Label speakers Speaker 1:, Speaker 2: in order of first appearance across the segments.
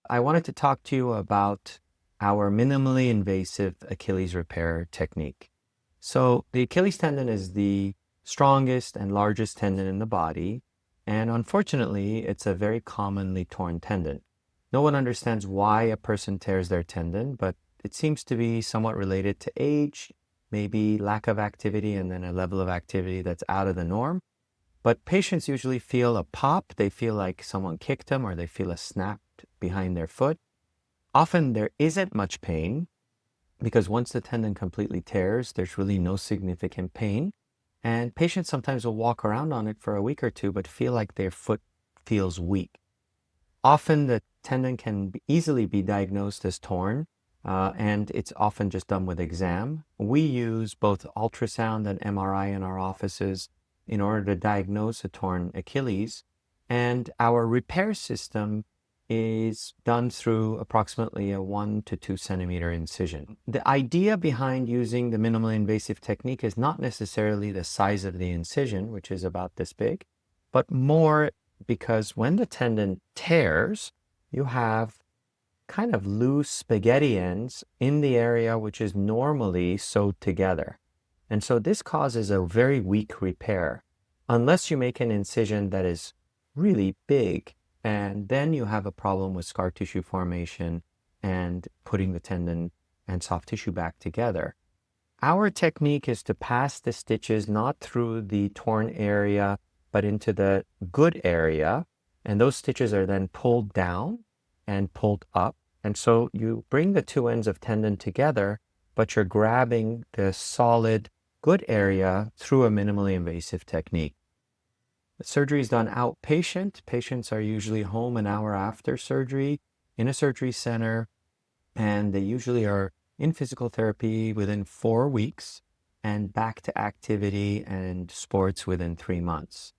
Speaker 1: I wanted to talk to you about our minimally invasive Achilles repair technique. So, the Achilles tendon is the strongest and largest tendon in the body, and unfortunately, it's a very commonly torn tendon. No one understands why a person tears their tendon, but it seems to be somewhat related to age, maybe lack of activity, and then a level of activity that's out of the norm. But patients usually feel a pop, they feel like someone kicked them, or they feel a snap behind their foot. Often there isn't much pain because once the tendon completely tears, there's really no significant pain. And patients sometimes will walk around on it for a week or two, but feel like their foot feels weak. Often the tendon can easily be diagnosed as torn, and it's often just done with exam. We use both ultrasound and MRI in our offices in order to diagnose a torn Achilles. And our repair system is done through approximately a 1 to 2 centimeter incision. The idea behind using the minimally invasive technique is not necessarily the size of the incision, which is about this big, but more because when the tendon tears, you have kind of loose spaghetti ends in the area which is normally sewed together. And so this causes a very weak repair unless you make an incision that is really big, and then you have a problem with scar tissue formation and putting the tendon and soft tissue back together. Our technique is to pass the stitches not through the torn area, but into the good area. And those stitches are then pulled down and pulled up. And so you bring the two ends of tendon together, but you're grabbing the solid good area through a minimally invasive technique. The surgery is done outpatient. Patients are usually home an hour after surgery in a surgery center, and they usually are in physical therapy within 4 weeks and back to activity and sports within 3 months.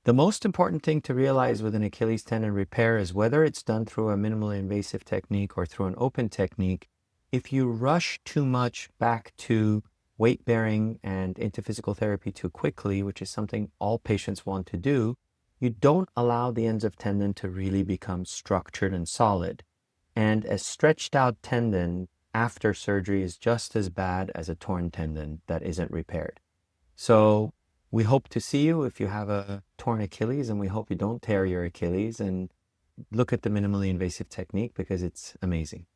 Speaker 1: The most important thing to realize with an Achilles tendon repair is whether it's done through a minimally invasive technique or through an open technique. If you rush too much back to weight bearing and into physical therapy too quickly, which is something all patients want to do, you don't allow the ends of tendon to really become structured and solid. And a stretched out tendon after surgery is just as bad as a torn tendon that isn't repaired. So we hope to see you if you have a torn Achilles, and we hope you don't tear your Achilles, and look at the minimally invasive technique because it's amazing.